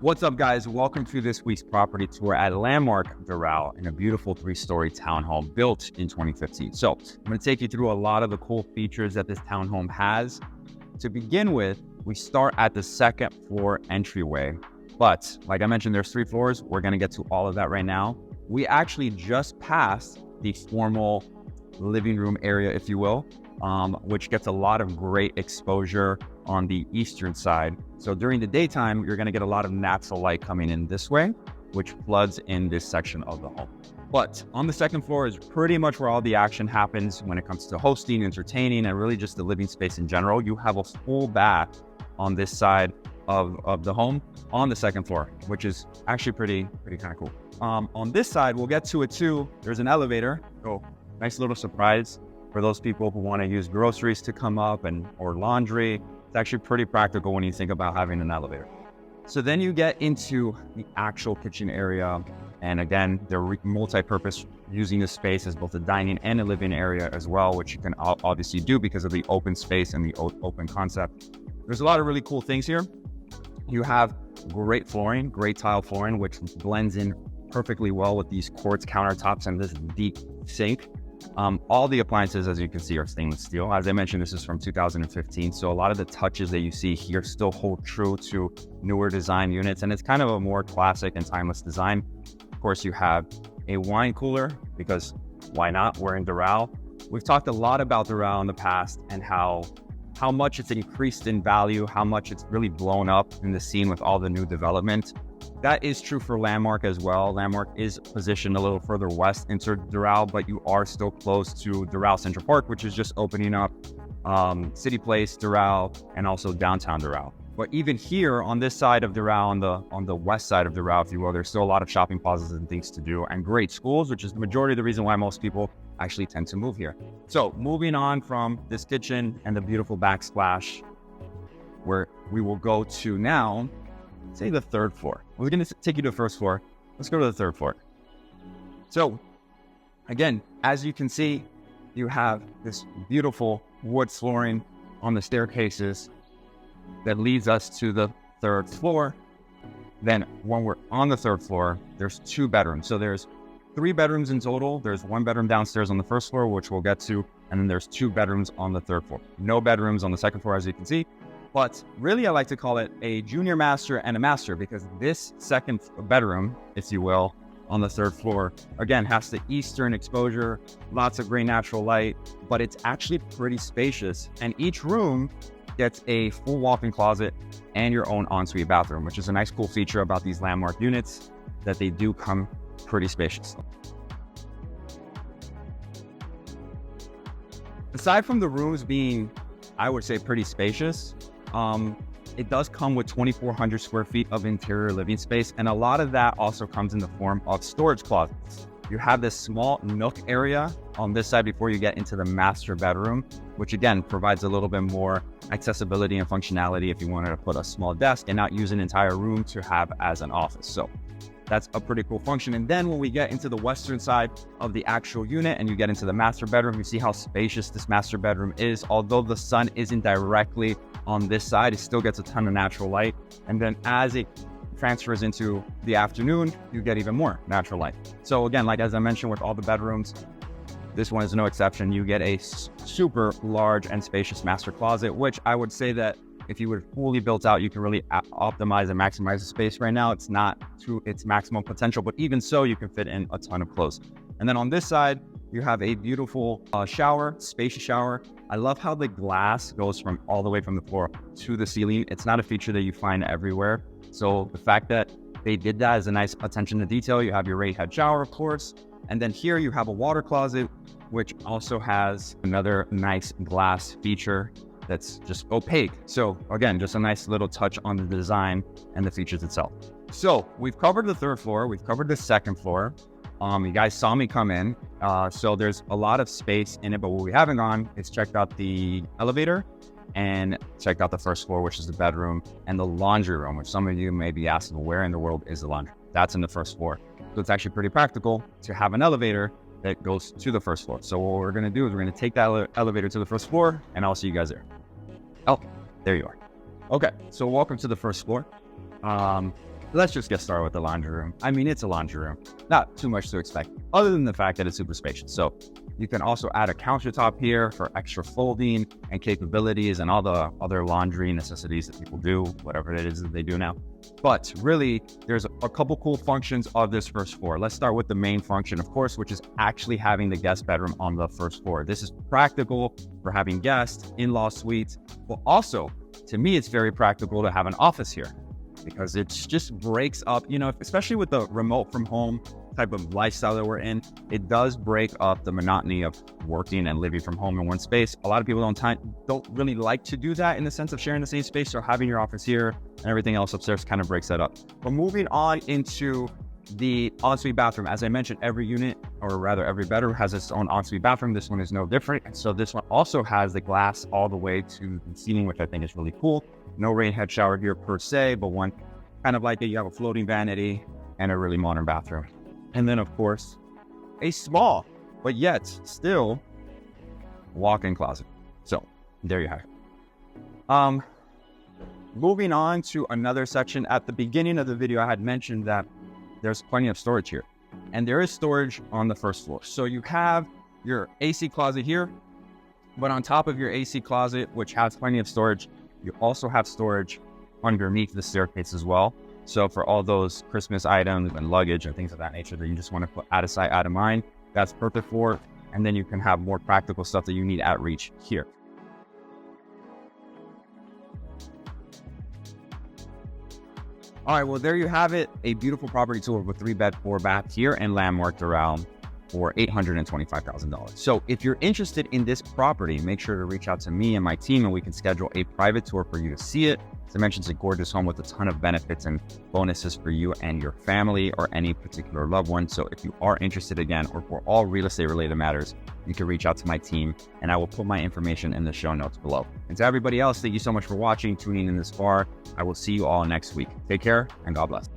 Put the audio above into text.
What's up, guys? Welcome to this week's property tour at Landmark Doral in a beautiful 3-story townhome built in 2015. So I'm going to take you through a lot of the cool features that this townhome has. To begin with, we start at the second floor entryway. But like I mentioned, there's 3 floors. We're going to get to all of that right now. We actually just passed the formal living room area, if you will, which gets a lot of great exposure on the eastern side. So during the daytime, you're going to get a lot of natural light coming in this way, which floods in this section of the home. But on the second floor is pretty much where all the action happens when it comes to hosting, entertaining, and really just the living space in general. You have a full bath on this side of the home on the second floor, which is actually pretty kind of cool. On this side, we'll get to it too. There's an elevator. So nice little surprise for those people who want to use groceries to come up or laundry. It's actually pretty practical when you think about having an elevator. So then you get into the actual kitchen area. And again, they're multi-purpose, using the space as both a dining and a living area as well, which you can obviously do because of the open space and the open concept. There's a lot of really cool things here. You have great flooring, great tile flooring, which blends in perfectly well with these quartz countertops and this deep sink. All the appliances, as you can see, are stainless steel. As I mentioned, this is from 2015. So a lot of the touches that you see here still hold true to newer design units. And it's kind of a more classic and timeless design. Of course, you have a wine cooler because why not? We're in Doral. We've talked a lot about Doral in the past and how much it's increased in value, how much it's really blown up in the scene with all the new development. That is true for Landmark as well. Landmark is positioned a little further west into Doral, but you are still close to Doral Central Park, which is just opening up, City Place, Doral, and also downtown Doral. But even here on this side of Doral, on the west side of Doral, if you will, there's still a lot of shopping plazas and things to do and great schools, which is the majority of the reason why most people actually tend to move here. So moving on from this kitchen and the beautiful backsplash, where we will go to now, say the third floor. We're going to take you to the first floor. Let's go to the third floor. So again, as you can see, you have this beautiful wood flooring on the staircases that leads us to the third floor. Then when we're on the third floor, there's 2 bedrooms. So there's 3 bedrooms in total. There's 1 bedroom downstairs on the first floor, which we'll get to. And then there's 2 bedrooms on the third floor. No bedrooms on the second floor, as you can see. But really, I like to call it a junior master and a master because this second bedroom, if you will, on the third floor, again, has the eastern exposure, lots of great natural light, but it's actually pretty spacious. And each room gets a full walk-in closet and your own ensuite bathroom, which is a nice cool feature about these Landmark units, that they do come pretty spacious. Aside from the rooms being, I would say, pretty spacious, it does come with 2,400 square feet of interior living space, and a lot of that also comes in the form of storage closets. You have this small nook area on this side before you get into the master bedroom, which again provides a little bit more accessibility and functionality if you wanted to put a small desk and not use an entire room to have as an office. So that's a pretty cool function. And then when we get into the western side of the actual unit and you get into the master bedroom, you see how spacious this master bedroom is. Although the sun isn't directly on this side, it still gets a ton of natural light. And then as it transfers into the afternoon, you get even more natural light. So again, like as I mentioned with all the bedrooms, this one is no exception. You get a super large and spacious master closet, which I would say that if you were fully built out, you can really optimize and maximize the space. Right now, it's not to its maximum potential, but even so, you can fit in a ton of clothes. And then on this side, you have a beautiful shower, spacious shower. I love how the glass goes from all the way from the floor to the ceiling. It's not a feature that you find everywhere. So the fact that they did that is a nice attention to detail. You have your raised head shower, of course. And then here you have a water closet, which also has another nice glass feature that's just opaque. So again, just a nice little touch on the design and the features itself. So we've covered the third floor. We've covered the second floor. You guys saw me come in. So there's a lot of space in it, but what we haven't gone is checked out the elevator and checked out the first floor, which is the bedroom, and the laundry room, which some of you may be asking, where in the world is the laundry? That's in the first floor. So it's actually pretty practical to have an elevator that goes to the first floor. So what we're gonna do is we're gonna take that elevator to the first floor, and I'll see you guys there. Oh, there you are. Okay, so welcome to the first floor. let's just get started with the laundry room. I mean, it's a laundry room. Not too much to expect, other than the fact that it's super spacious. So you can also add a countertop here for extra folding and capabilities and all the other laundry necessities that people do, whatever it is that they do now. But really, there's a couple cool functions of this first floor. Let's start with the main function, of course, which is actually having the guest bedroom on the first floor. This is practical for having guests, in-law suites, but also, to me, it's very practical to have an office here because it just breaks up, you know, especially with the remote from home type of lifestyle that we're in, it does break up the monotony of working and living from home in one space. A lot of people don't really like to do that in the sense of sharing the same space, so having your office here and everything else upstairs kind of breaks that up. But moving on into the ensuite bathroom, as I mentioned, every unit, or rather every bedroom, has its own ensuite bathroom. This one is no different. And so this one also has the glass all the way to the ceiling, which I think is really cool. No rain head shower here per se, but one kind of like it. You have a floating vanity and a really modern bathroom. And then, of course, a small, but yet still walk-in closet. So there you have it. Moving on to another section. At the beginning of the video, I had mentioned that there's plenty of storage here. And there is storage on the first floor. So you have your AC closet here, but on top of your AC closet, which has plenty of storage, you also have storage underneath the staircase as well. So for all those Christmas items and luggage and things of that nature that you just want to put out of sight, out of mind, that's perfect for it. And then you can have more practical stuff that you need at reach here. All right, well, there you have it. A beautiful property tour with 3-bed, 4-bath here in landmark Doral for $825,000. So if you're interested in this property, make sure to reach out to me and my team and we can schedule a private tour for you to see it. As I mentioned, it's a gorgeous home with a ton of benefits and bonuses for you and your family or any particular loved one. So if you are interested again, or for all real estate related matters, you can reach out to my team and I will put my information in the show notes below. And to everybody else, thank you so much for watching, tuning in this far. I will see you all next week. Take care and God bless.